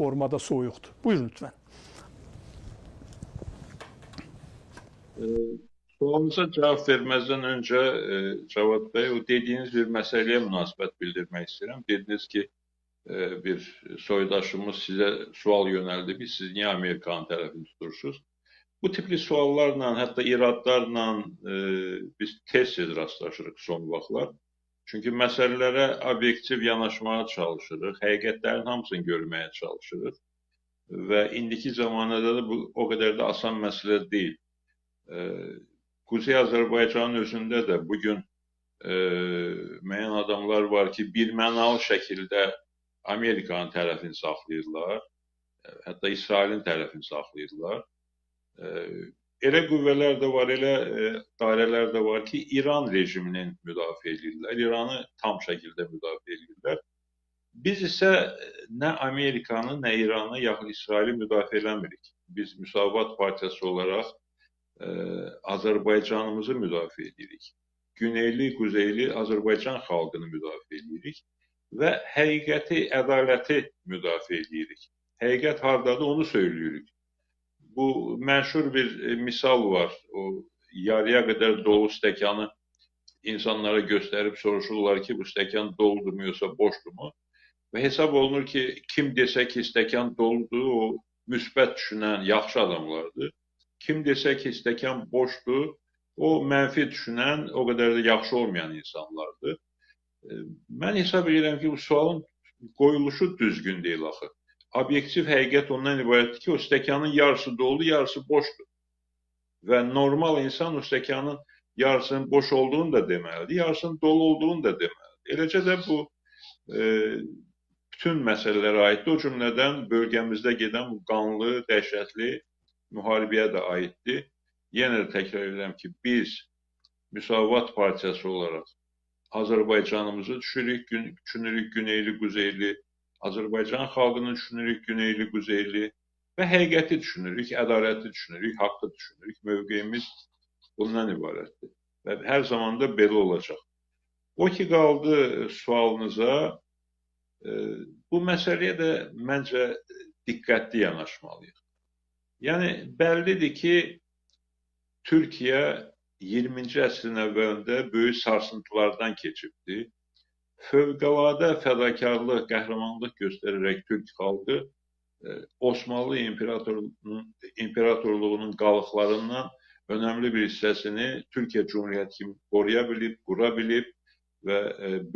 formada soyuqdur. Buyurun lütfen. Sualınıza cevap vermezdən öncə Cavad bəy, o dediyiniz bir məsələyə münasibət bildirmək istəyirəm. Dediniz ki, bir soydaşımız sizə sual yönəldi ki, siz niyə Amerikanın tərəfini tutursunuz? Bu tipli suallarla, hətta iradlarla biz tez-tez rastlaşırıq son vaxtlar. Çünki məsələlərə obyektiv yanaşmağa çalışırıq, həqiqətlərin hamısını görməyə çalışırıq və indiki zamanada da bu o qədər də asan məsələ deyil. Kuzey Azərbaycanın özündə də bugün müəyyən adamlar var ki, birmənalı şəkildə Amerikanın tərəfini saxlayırlar, hətta İsrailin tərəfini saxlayırlar. Elə qüvvələr də var, elə dairələr də var ki, İran rejiminin müdafiə edirlər, İranı tam şəkildə müdafiə edirlər. Biz isə nə Amerikanı, nə İranı, yaxud İsraili müdafiə eləmirik. Biz Müsavat Partiyası olaraq Azərbaycanımızı müdafiə edirik. Güneyli, quzeyli Azərbaycan xalqını müdafiə edirik və həqiqəti, ədaləti müdafiə edirik. Həqiqət hardadır, onu söyləyirik. Bu məşhur bir misal var. O yarıya qədər dolu stəkanı insanlara göstərib soruşurlar ki, bu stəkan doludur yoxsa boşdurmu? Və hesab olunur ki, kim desə ki, stəkan doludur, o müsbət düşünən yaxşı adamlardır. Kim desə ki, stəkan boşdur, o mənfi düşünən, o qədər də yaxşı olmayan insanlardır. Mən hesab edirəm ki, bu sualın qoyuluşu düzgün deyil axı. Obyektiv həqiqət ondan ibarətdir ki, o stəkanın yarısı dolu, yarısı boşdur. Və normal insan o stəkanın yarısının boş olduğunu da deməlidir, yarısının dolu olduğunu da deməlidir. Eləcə də bu bütün məsələlərə aiddir. O cümlədən bölgəmizdə gedən bu qanlı, dəhşətli müharibəyə də aiddir. Yenə də təkrar edirəm ki, biz Müsavat Partiyası olaraq Azərbaycanımızı düşünürük, güneyli, quzeyli, Azərbaycan xalqını düşünürük, güneyli, quzeyli və həqiqəti düşünürük, ədaləti düşünürük, haqqı düşünürük. Mövqeyimiz bundan ibarətdir və hər zaman da belə olacaq. O ki, qaldı sualınıza, bu məsələyə də məncə diqqətli yanaşmalıyıq. Yəni, bəllidir ki, Türkiyə 20-ci əsrin əvvəlində böyük sarsıntılardan keçibdir. Fövqəladə fədakarlıq, qəhrəmanlıq göstərərək Türk xalqı Osmanlı İmperatorluğunun qalıqlarından önəmli bir hissəsini Türkiyə Cumhuriyyəti kimi qoruya bilib, qura bilib və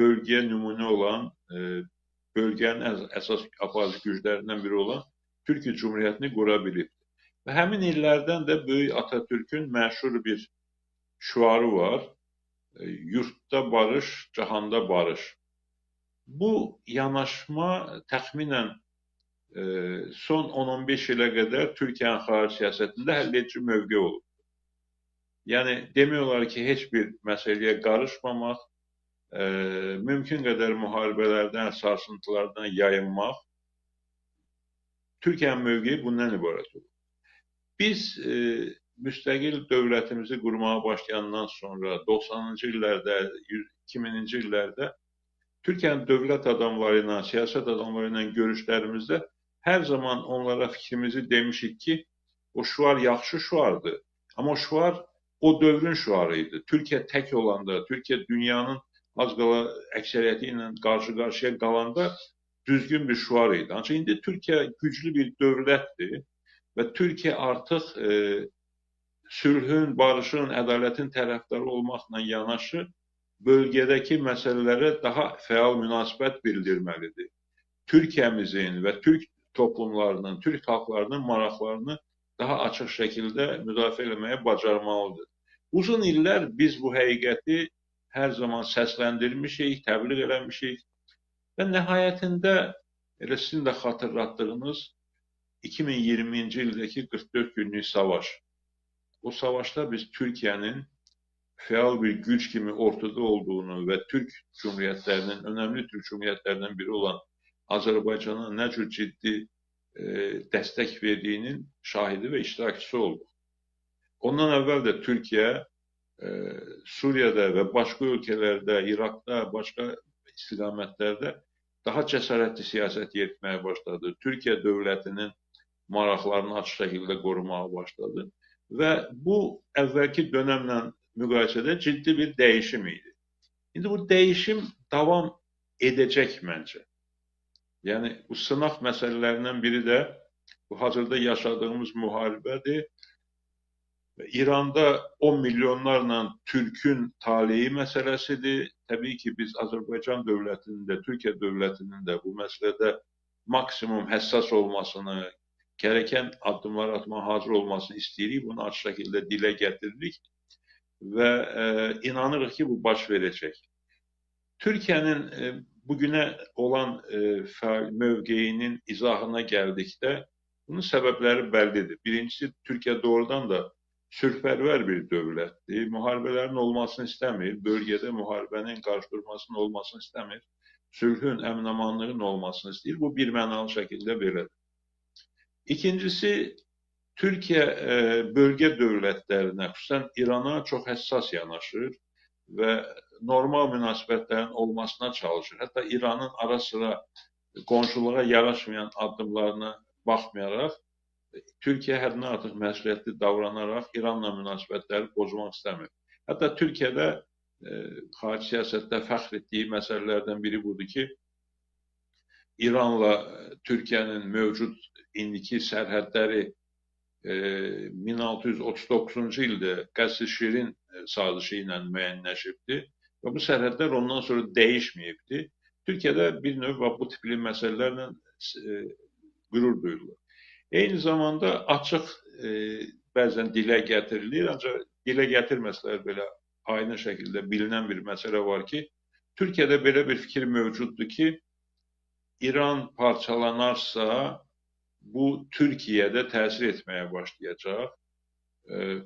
bölgəyə nümunə olan, bölgənin əsas aparıcı güclərindən biri olan Türkiyə Cumhuriyyətini qura bilib. Və həmin illərdən də Böyük Atatürk'ün məşhur bir şüarı var. Yurtda barış, cahanda barış. Bu yanaşma təxminən son 10-15 ilə qədər Türkiyənin xarici siyasətində həlledici mövqe olub. Yəni, demək olar ki, heç bir məsələyə qarışmamaq, mümkün qədər müharibələrdən, sarsıntılardan yayınmaq, Türkiyənin mövqeyi bundan ibarət olur. Biz müstəqil dövlətimizi qurmağa başlayandan sonra 90-cı illərdə, 2000-ci illərdə Türkiyənin dövlət adamları ilə, siyasət adamları ilə görüşlərimizdə hər zaman onlara fikrimizi demişik ki, o şüar yaxşı şüardır. Amma o şüar o dövrün şüarı idi. Türkiyə tək olanda, Türkiyə dünyanın az qala əksəriyyəti ilə qarşı-qarşıya qalanda düzgün bir şüar idi. Ancaq indi Türkiyə güclü bir dövlətdir. Və Türkiyə artıq sülhün, barışın, ədalətin tərəfdarı olmaqla yanaşı bölgədəki məsələlərə daha fəal münasibət bildirməlidir. Türkiyəmizin və Türk toplumlarının, Türk xalqlarının maraqlarını daha açıq şəkildə müdafiə etməyə bacarmalıdır. Uzun illər biz bu həqiqəti hər zaman səsləndirmişik, təbliğ eləmişik və nəhayətində elə sizin də xatırlatdığınız 2020-ci ildəki 44 günlük savaş. O savaşda biz Türkiyənin fəal bir güc kimi ortada olduğunu və Türk Cumhuriyyətlərinin, önəmli Türk Cumhuriyyətlərindən biri olan Azərbaycana nə cür ciddi dəstək verdiyinin şahidi və iştirakçısı olduq. Ondan əvvəl də Türkiyə Suriyada və başqa ölkələrdə, İraqda, başqa istiqamətlərdə daha cəsarətli siyasət yeritməyə başladı. Türkiyə dövlətinin maraqlarını açıq şəkildə qorumağa başladı və bu əvvəlki dönəmlə müqayisədə ciddi bir dəyişim idi. İndi bu dəyişim davam edəcək məncə. Yəni, bu sınaq məsələlərindən biri də bu hazırda yaşadığımız müharibədir. İranda 10 milyonlarla Türkün taleyi məsələsidir. Təbii ki, biz Azərbaycan dövlətinin də, Türkiyə dövlətinin də bu məsələdə maksimum həssas olmasını, gərəkən addımlar atmağa hazır olmasını istəyirik. Bunu açıq şəkildə dilə gətiririk və inanırıq ki, bu baş verəcək. Türkiyənin bugünə olan mövqeyinin izahına gəldikdə, bunun səbəbləri bəllidir. Birincisi, Türkiyə doğrudan da sülhpərvər bir dövlətdir. Müharibələrin olmasını istəmir, bölgədə müharibənin qarşıdurmasının olmasını istəmir, sülhün, əmin-amanlığın olmasını istəyir. Bu bir mənalı şəkildə belədir. İkincisi, Türkiyə bölgə dövlətlərinə, xüsusən İrana çox həssas yanaşır və normal münasibətlərin olmasına çalışır. Hətta İranın ara sıra qonşuluğa yaraşmayan addımlarına baxmayaraq, Türkiyə həddindən artıq məsuliyyətli davranaraq İranla münasibətləri pozmaq istəmir. Hətta Türkiyədə xarici siyasətdə fəxr etdiyi məsələlərdən biri budur ki, İranla Türkiyənin mövcud indiki sərhədləri 1639-cu ildə Qəsr-i-Şirin sazişi ilə müəyyənləşibdir və bu sərhədlər ondan sonra dəyişməyibdir. Türkiyədə bir növ bu tipli məsələlərlə qürur duyulur. Eyni zamanda açıq bəzən dilə gətirilir, ancaq dilə gətirməsələr belə aynı şəkildə bilinən bir məsələ var ki, Türkiyədə belə bir fikir mövcuddur ki, İran parçalanarsa, bu Türkiyədə təsir etməyə başlayacaq.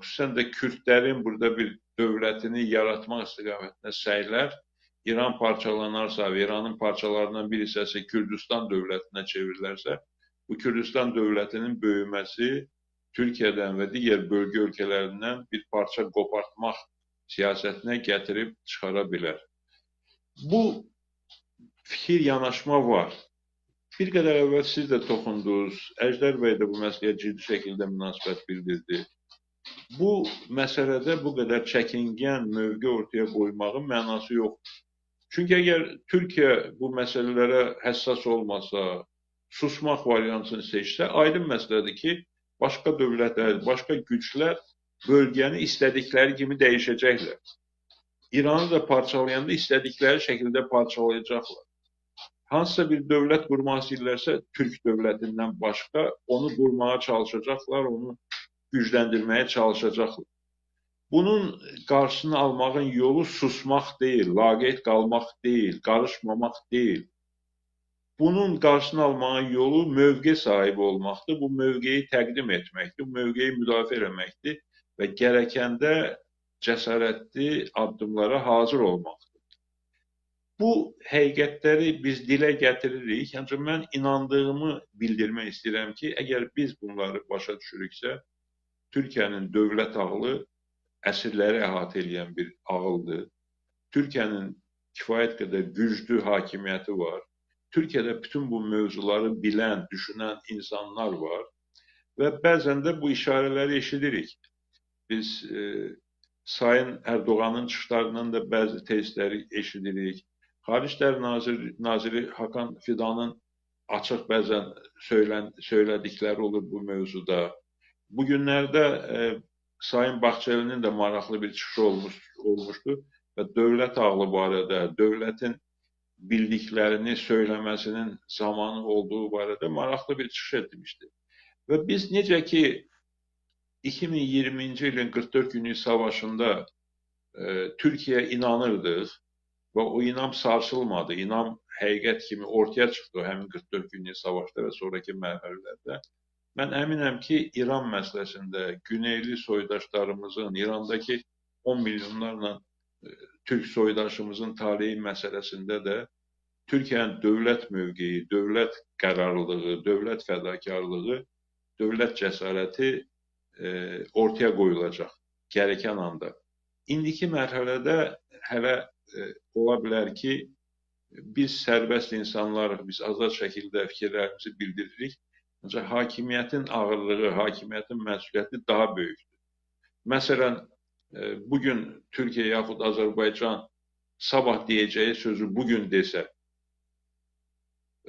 Xüsusən də Kürdlərin burada bir dövlətini yaratmaq istiqamətində səylər, İran parçalanarsa və İranın parçalarından bir hissəsi Kürdistan dövlətinə çevrilərsə, bu Kürdistan dövlətinin böyüməsi Türkiyədən və digər bölgə ölkələrindən bir parça qopartmaq siyasətinə gətirib çıxara bilər. Bu fikir yanaşma var. Bir qədər əvvəl siz də toxundunuz, Əjdər bəy də bu məsələyə ciddi şəkildə münasibət bildirdi. Bu məsələdə bu qədər çəkingən mövqe ortaya qoymağın mənası yoxdur. Çünki əgər Türkiyə bu məsələlərə həssas olmasa, susmaq variantını seçsə, aydın məsələdir ki, başqa dövlətlər, başqa güclər bölgəni istədikləri kimi dəyişəcəklər. İranı da parçalayanda istədikləri şəkildə parçalayacaqlar. Hansısa bir dövlət qurmaq istəyirlərsə, Türk dövlətindən başqa onu qurmağa çalışacaqlar, onu gücləndirməyə çalışacaqlar. Bunun qarşısını almağın yolu susmaq deyil, laqeyd qalmaq deyil, qarışmamaq deyil. Bunun qarşısını almağın yolu mövqe sahibi olmaqdır, bu mövqeyi təqdim etməkdir, bu mövqeyi müdafiə etməkdir və gərəkəndə cəsarətli addımlara hazır olmaqdır. Bu həqiqətləri biz dilə gətiririk, ancaq mən inandığımı bildirmək istəyirəm ki, əgər biz bunları başa düşürüksə, Türkiyənin dövlət ağlı əsrləri əhatə edən bir ağıldır. Türkiyənin kifayət qədər güclü hakimiyyəti var. Türkiyədə bütün bu mövzuları bilən, düşünən insanlar var və bəzən də bu işarələri eşidirik. Biz Sayın Ərdoğanın çıxışlarından da bəzi tezləri eşidirik. Xarici İşlər Naziri Hakan Fidanın açıq bəzən söylədikləri olur bu mövzuda. Bugünlərdə Sayın Bağçəlinin də maraqlı bir çıxışı olmuşdu və dövlət ağlı barədə, dövlətin bildiklərini söyləməsinin zamanı olduğu barədə maraqlı bir çıxış etmişdi. Və biz necə ki 2020-ci ilin 44 günlük savaşında Türkiyə inanırdıq və o inam sarsılmadı, inam həqiqət kimi ortaya çıxdı həmin 44 günlük savaşda və sonraki mərhələlərdə. Mən əminəm ki, İran məsələsində güneyli soydaşlarımızın, İrandakı 10 milyonlarla Türk soydaşımızın taleyi məsələsində də Türkiyənin dövlət mövqeyi, dövlət qərarlılığı, dövlət fədakarlığı, dövlət cəsarəti ortaya qoyulacaq gərəkən anda. İndiki mərhələdə hələ ola bilər ki, biz sərbəst insanlarıq, biz azad şəkildə fikirlərimizi bildiririk. Ancaq hakimiyyətin ağırlığı, hakimiyyətin məsuliyyəti daha böyükdür. Məsələn, bugün Türkiyə yaxud Azərbaycan sabah deyəcəyi sözü bugün desə,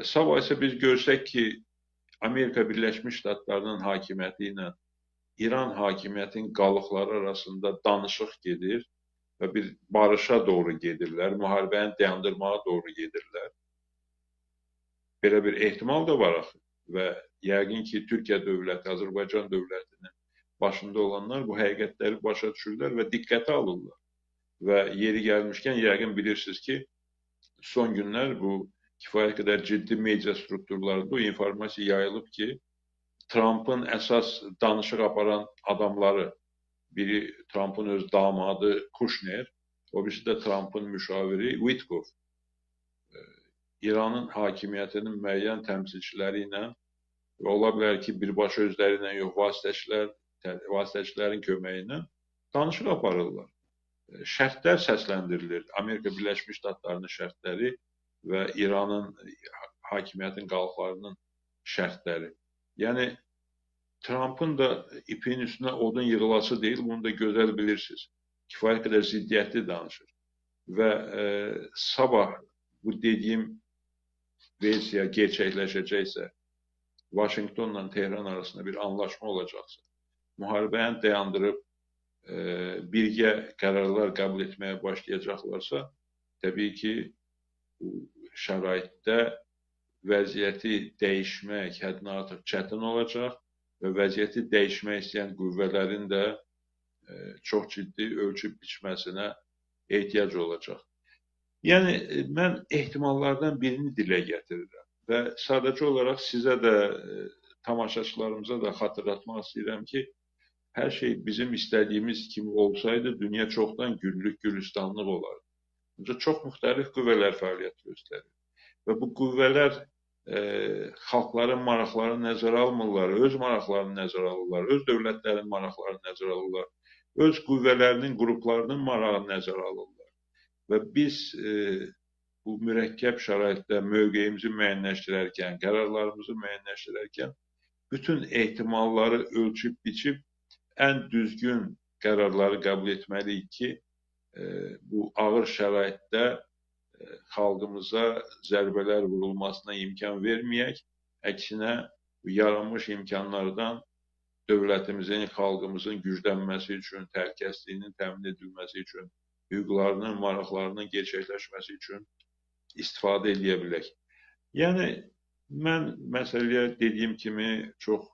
sabah isə biz görsək ki, Amerika Birləşmiş Ştatlarının hakimiyyəti ilə İran hakimiyyətinin qalıqları arasında danışıq gedir və bir barışa doğru gedirlər, müharibəni dayandırmağa doğru gedirlər. Belə bir ehtimal da var axı və yəqin ki, Türkiyə dövləti, Azərbaycan dövlətinin başında olanlar bu həqiqətləri başa düşürlər və diqqətə alırlar. Və yeri gəlmişkən yəqin bilirsiniz ki, son günlər bu kifayət qədər ciddi media strukturlarında o informasiya yayılıb ki, Trump'ın əsas danışıq aparan adamları, biri Trump'ın öz damadı Kushner, o birisi də Trump'ın müşaviri Witkoff, İranın hakimiyyətinin müəyyən təmsilçiləri ilə və ola bilər ki, birbaşa özləri ilə yox, vasitəçilərin köməyi ilə danışıq aparırlar. Şərtlər səsləndirilir. Amerika Birləşmiş Ştatlarının şərtləri və İranın hakimiyyətin qalıqlarının şərtləri. Yəni, Trump'ın da ipin üstünə odun yığılası deyil, bunu da gözəl bilirsiniz. Kifayət qədər ziddiyyətli danışır. Və sabah bu dediyim versiya gerçəkləşəcəksə, Vaşinqtonla Tehran arasında bir anlaşma olacaqsa, müharibəni dayandırıb birgə qərarlar qəbul etməyə başlayacaqlarsa, təbii ki, bu şəraitdə vəziyyəti dəyişmək həddindən artıq çətin olacaq və vəziyyəti dəyişmək istəyən qüvvələrin də çox ciddi ölçüb biçməsinə ehtiyac olacaq. Yəni, mən ehtimallardan birini dilə gətirirəm və sadəcə olaraq sizə də, tamaşaçılarımıza da xatırlatmaq istəyirəm ki, hər şey bizim istədiyimiz kimi olsaydı, dünya çoxdan güllük, gülistanlıq olardı. Ancaq çox müxtəlif qüvvələr fəaliyyət göstərir və bu qüvvələr xalqların maraqlarını nəzərə almırlar, öz maraqlarını nəzərə alırlar, öz dövlətlərin maraqlarını nəzərə alırlar, öz qüvvələrinin, qruplarının marağını nəzərə alırlar. Və biz bu mürəkkəb şəraitdə mövqeyimizi müəyyənləşdirərkən, qərarlarımızı müəyyənləşdirərkən bütün ehtimalları ölçüb biçib ən düzgün qərarları qəbul etməliyik ki, bu ağır şəraitdə xalqımıza zərbələr vurulmasına imkan verməyək, əksinə yaranmış imkanlardan dövlətimizin, xalqımızın güclənməsi üçün, təhlükəsizliyinin təmin edilməsi üçün, hüquqlarının, maraqlarının gerçəkləşməsi üçün istifadə edə bilək. Yəni, mən məsələyə dediyim kimi çox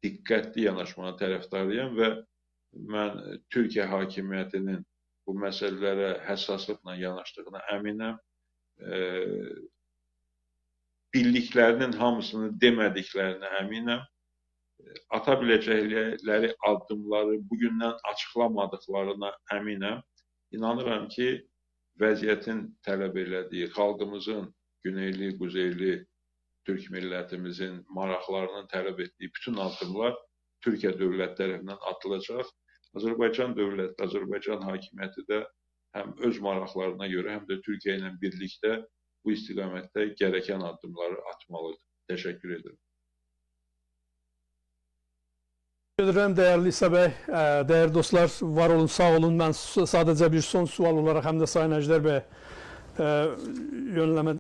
diqqətli yanaşmağa tərəfdarıyam və mən Türkiyə hakimiyyətinin bu məsələlərə həssaslıqla yanaşdığına əminəm. Bildiklərinin hamısını demədiklərinə əminəm. Ata biləcəkləri addımları bugündən açıqlamadıqlarına əminəm. İnanıram ki, vəziyyətin tələb elədiyi, xalqımızın, güneyli, quzeyli, Türk millətimizin maraqlarının tələb etdiyi bütün addımlar Türkiyə dövləti tərəfindən atılacaq. Azərbaycan dövləti, Azərbaycan hakimiyyəti də həm öz maraqlarına görə, həm də Türkiyə ilə birlikdə bu istiqamətdə gərəkən addımları atmalıdır. Təşəkkür edirəm. Teşekkür ederim değerli İsa Bey, değerli dostlar, var olun, sağ olun. Ben sadece bir son sual olarak hem de Sayın Ejder Bey yönleme